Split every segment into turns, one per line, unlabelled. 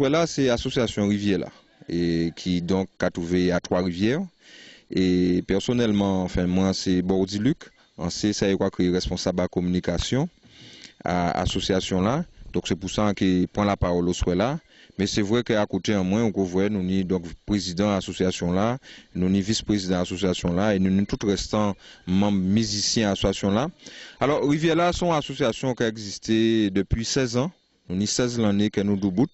là, c'est l'association Rivière là, et qui donc a trouvé à Trois-Rivières. Et personnellement, enfin moi, c'est Bordiluc, on sait ça y quoi créer responsable de la communication à l'association là. Donc c'est pour ça qu'il prend la parole au soir là. Mais c'est vrai qu'à côté en moins, on voit nous ni donc président de l'association là, nous ni vice-président de l'association là, et nous tous restants membres musiciens de l'association là. Alors Rivière là, sont association qui a existé depuis 16 ans. Nous ni 16 l'année que nous debout.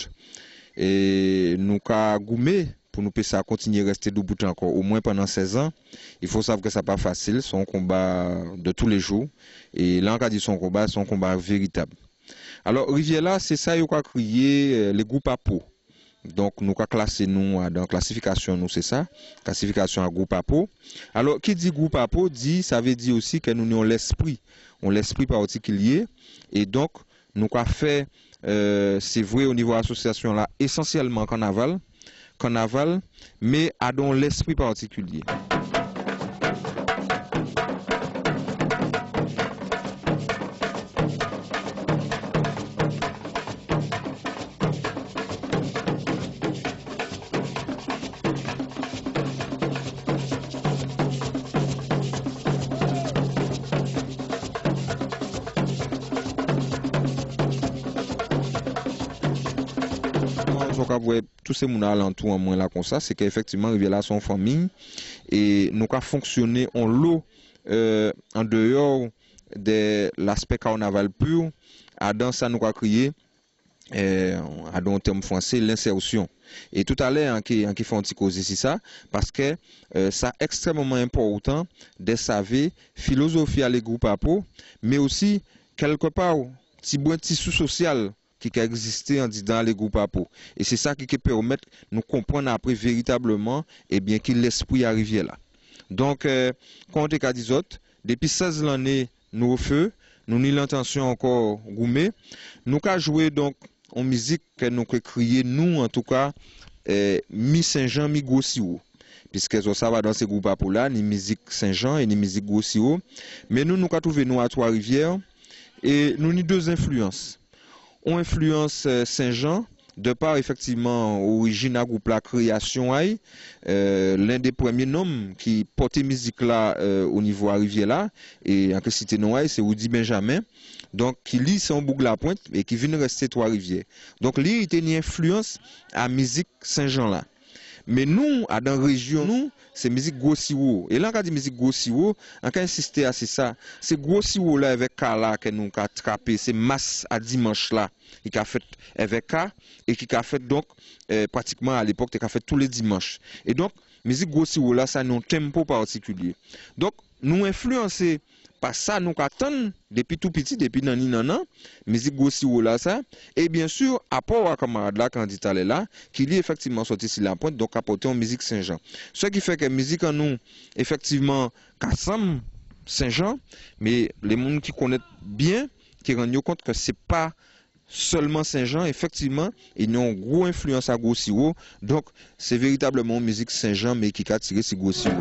Et nous avons goumé pour nous ça continuer à rester debout encore au moins pendant 16 ans. Il faut savoir que ça n'est pas facile, c'est un combat de tous les jours. Et là, on a dit son combat, c'est un combat véritable. Alors, Rivière là, c'est ça qu'on a créé les groupes à peau. Donc, nous avons classé nous dans classification, nous c'est ça, classification à groupe à peau. Alors, qui dit groupe à peau, dit, ça veut dire aussi que nous avons l'esprit particulier. Et donc, nous avons fait, c'est vrai au niveau association là, essentiellement carnaval, mais à dans l'esprit particulier. Tous ces gens alentour en moins là comme ça, c'est qu'effectivement Rivière là son famille et nous avons fonctionné en lot en dehors de l'aspect carnaval pur. Dans ça nous avons créé en termes français l'insertion. Et tout à l'heure, qui fait un petit cause ici ça, parce que c'est extrêmement important de savoir philosophie à les groupes à peau, mais aussi quelque part petit tissu social qui a existé dans les groupes à peau. Et c'est ça qui permet de nous comprendre après véritablement et bien qu'il l'esprit arrive là. Donc, quand on dit autres, depuis 16 l'année, nous au feu, nous n'avons l'intention encore goumer. Nous avons joué donc en musique que nous avons créé, nous en tout cas, mi Saint-Jean, mi Gossio. Puisque ça va dans ces groupes à peau là, ni musique Saint-Jean et ni musique Gossio. Mais nous avons trouvé nous à Trois-Rivières et nous avons deux influences. On influence Saint-Jean, de par effectivement origine à groupe la création, l'un des premiers noms qui portait musique là au niveau à Rivière là, et en cité noire, c'est Woody Benjamin, donc qui lit son boucle la pointe et qui vient rester Trois-Rivières. Donc lui, il était une influence à musique Saint-Jean là. Mais nous, dans la région, nous, c'est musique Gossio. Et là, on a dit musique Gossio, on a insisté à ça. C'est Gossio là avec Kala que nous avons trappé, c'est masse à dimanche là, qui a fait avec K et qui a fait donc pratiquement à l'époque, qui a fait tous les dimanches. Et donc, musique Gossio là, ça a un tempo particulier. Donc, nous influencer par ça, nous attendons depuis tout petit, depuis nani, musique Gossio là, ça. Et bien sûr, à part à camarade là, candidat là, qui est effectivement sorti sur la pointe, donc apporter en musique Saint-Jean. Ce qui fait que musique en nous, effectivement, Kassam, Saint-Jean, mais les gens qui connaissent bien, qui rendent compte que c'est pas seulement Saint-Jean, effectivement, ils ont une grosse influence à Gossio. Donc, c'est véritablement musique Saint-Jean, mais qui a tiré sur Gossio.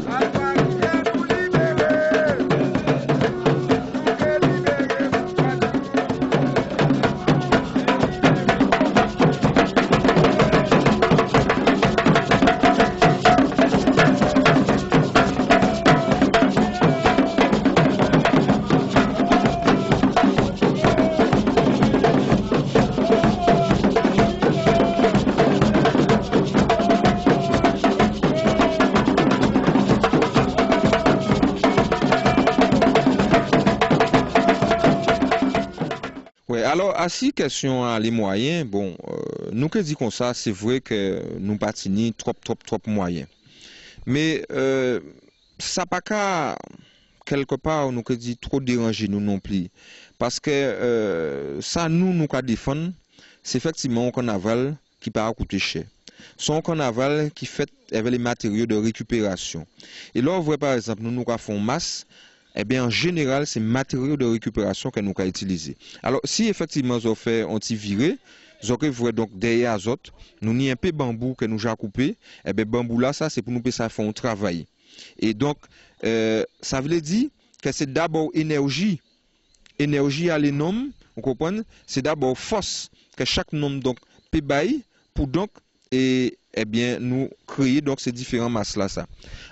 Alors, à ces questions à les moyens, bon, nous que dit comme ça, c'est vrai que nous patinons trop moyens. Mais ça pas qu'à quelque part nous que dit trop déranger nous non plus. Parce que ça nous qu'à défendre, c'est effectivement un carnaval qui peut coûter cher. C'est un carnaval qui fait avec les matériaux de récupération. Et là, on voit par exemple, nous faisons masse. Eh bien, en général, c'est matériaux de récupération que nous avons utilisés. Alors, si effectivement, nous avons fait anti-viré, nous avons donc derrière azote, nous avons un peu de bambou que nous avons coupé. Eh bien, bambou là, ça, c'est pour nous faire un travail. Et donc, ça veut dire que c'est d'abord énergie à l'énorme, vous comprenez? C'est d'abord force que chaque nom donc peut bailler pour donc eh bien nous créer donc ces différents masses là ça.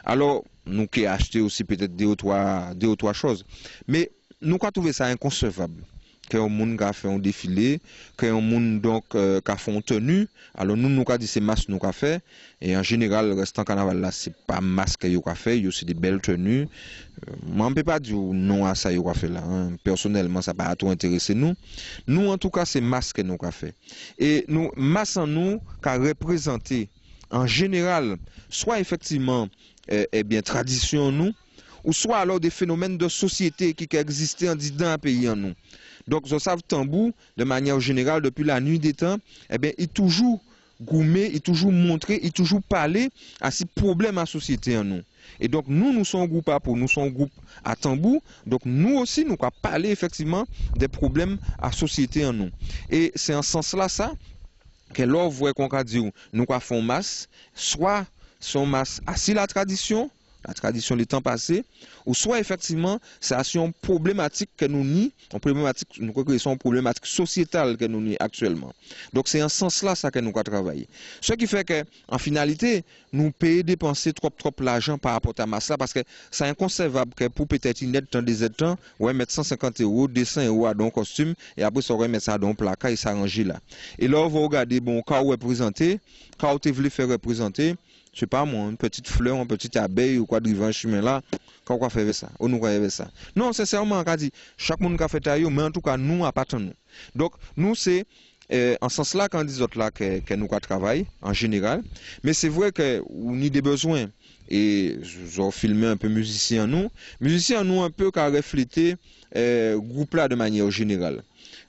Alors nous qui acheter aussi peut-être deux ou trois choses, mais nous avons trouvé ça inconcevable qu'un monde qui a fait un défilé, qu'un monde donc qui a fait une tenue. Alors nous avons dit c'est masque nous avons fait, et en général le restant carnaval là c'est pas masque que nous avons fait, il y a aussi des belles tenues. Moi on ne peut pas dire non à ça nous avons fait là, hein. Personnellement ça n'a pas tout intéressé nous. Nous en tout cas c'est masque que nous avons fait. Et nous masse en nous qui a représenté en général soit effectivement eh bien tradition nous, ou soit alors des phénomènes de société qui existaient en dans un pays en nous. Donc, Joseph Tambou, de manière générale, depuis la nuit des temps, eh bien, il toujours gourmé, il toujours montré, il toujours parlé à ces problèmes à la société en nous. Et donc, nous sommes un groupe nous sommes un groupe à Tambou. Donc, nous aussi, nous avons parlé effectivement des problèmes à la société en nous. Et c'est en ce sens-là, ça, que l'on voit qu'on a dit, nous avons fait masse, soit son masse assis la tradition des temps passés, ou soit effectivement, c'est une problématique que nous nions, nous croyons une problématique sociétale que nous nions actuellement. Donc c'est en ce sens-là ça que nous avons travaillé. Ce qui fait que, en finalité, nous payons dépenser trop l'argent par rapport à masse là, parce que c'est inconcevable que pour peut-être une aide dans des temps, ouais, mettre 150 €, 200 € dans un costume, et après ça, on va mettre ça dans un placard et s'arranger là. Et là, on va regarder, bon, quand on est présenté, quand on veut faire représenter, je sais pas moi, une petite fleur, une petite abeille ou quoi devant un chemin là, quand on fait ça, on nous fait ça. Non, sincèrement, on a dit, chaque monde qui a fait taille, mais en tout cas, nous, à part nous. Donc, nous, c'est en ce sens-là, quand on dit autres là, que nous travaillons, en général, mais c'est vrai que nous avons des besoins. Et j'ai filmé un peu musiciens nous un peu qui a reflété groupe là de manière générale.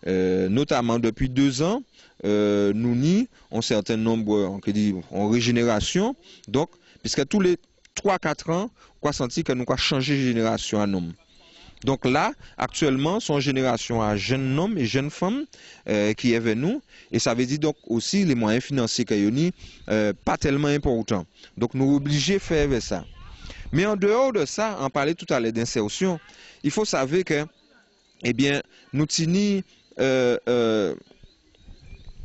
Notamment depuis 2 ans, nous ni un certain nombre en régénération, donc puisque tous les 3-4 ans, on a senti que nous avons changé de génération à nous. Donc là, actuellement, son génération à jeunes hommes et jeunes femmes qui est avec nous, et ça veut dire donc aussi les moyens financiers qu'il y a pas tellement importants. Donc nous sommes obligés de faire ça. Mais en dehors de ça, on parlait tout à l'heure d'insertion, il faut savoir que, eh bien, nous tenons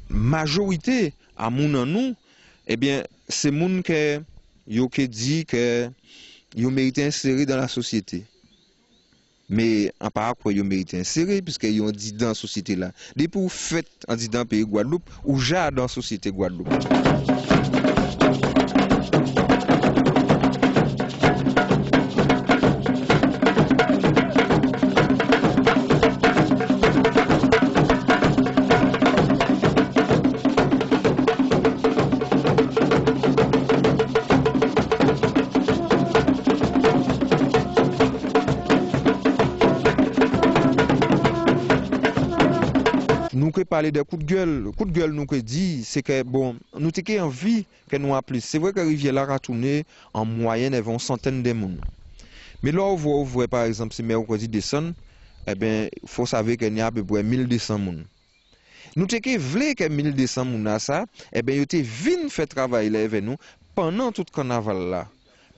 majorité à moun en nous, eh bien, c'est moun qui dit que yo mérite insérer dans la société. Mais en par rapport ils mérite insérer puisqu'ils ont dit dans la société là. Depuis vous faites en dit dans le pays Guadeloupe ou déjà dans la société Guadeloupe. Nous que parler des coups de gueule. Le coup de gueule nous que dit, c'est que bon, nous avons envie que nous a plus. C'est vrai que Rivière a tourné en moyenne avec une centaine de monde. Mais là, on voit par exemple, si mercredi descend, eh bien, il faut savoir qu'il y a à peu près 1200 monde. Nous avons voulu que 1200 monde à ça, eh bien, ils ont venu faire travail là avec nous pendant tout le carnaval là.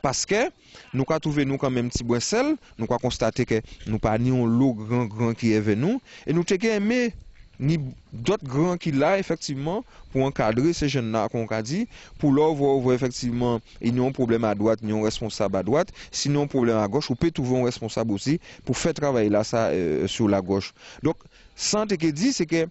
Parce que nous avons trouvé nous quand même petit boissel, nous avons constaté que nous pas ni un lot grand qui est avec nous, et nous avons aimé ni d'autres grands qui là effectivement pour encadrer ces jeunes là qu'on a dit pour leur voir effectivement ils ont un problème à droite ils ont un responsable à droite sinon un problème à gauche ou peut trouver un responsable aussi pour faire travailler là ça sur la gauche. Donc sans te dit c'est que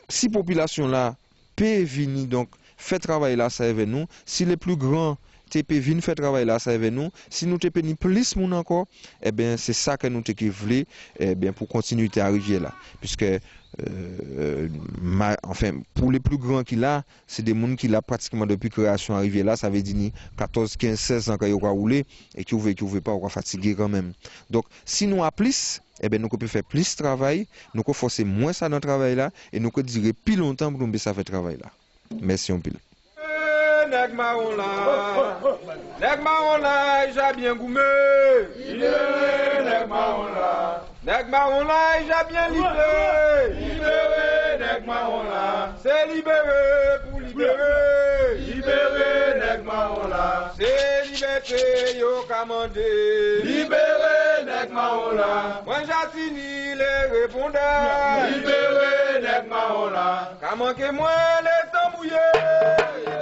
si population là peut venir donc faire travailler là ça avec nous si les plus grands TP vient faire travail là ça avec nous si nous TP ni plus moun encore eh bien c'est ça que nous te voulons eh bien pour continuer à arriver là puisque enfin pour les plus grands qui là c'est des monde qui là pratiquement depuis création arrivé là ça veut dire 14 15 16 ans qu'ils ont roulé et qui veut pas fatigué quand même. Donc si nous a plus eh bien nous peut faire plus travail nous peut forcer moins ça dans le travail là et nous peut durer plus longtemps pour nous ça faire travail là. Merci on pile.
Nèg marron là, j'ai bien goumé. Libéré, nèg marron là. Nèg marron là, j'ai bien libéré. Libéré, nèg marron là. C'est libéré pour libérer. Libéré, nèg marron là. C'est liberté, yo commandé. Libéré, nèg marron là. Moi j'attini les répondeurs. Libéré, nèg marron. marron là. Qu'a manqué moi les temps mouillés.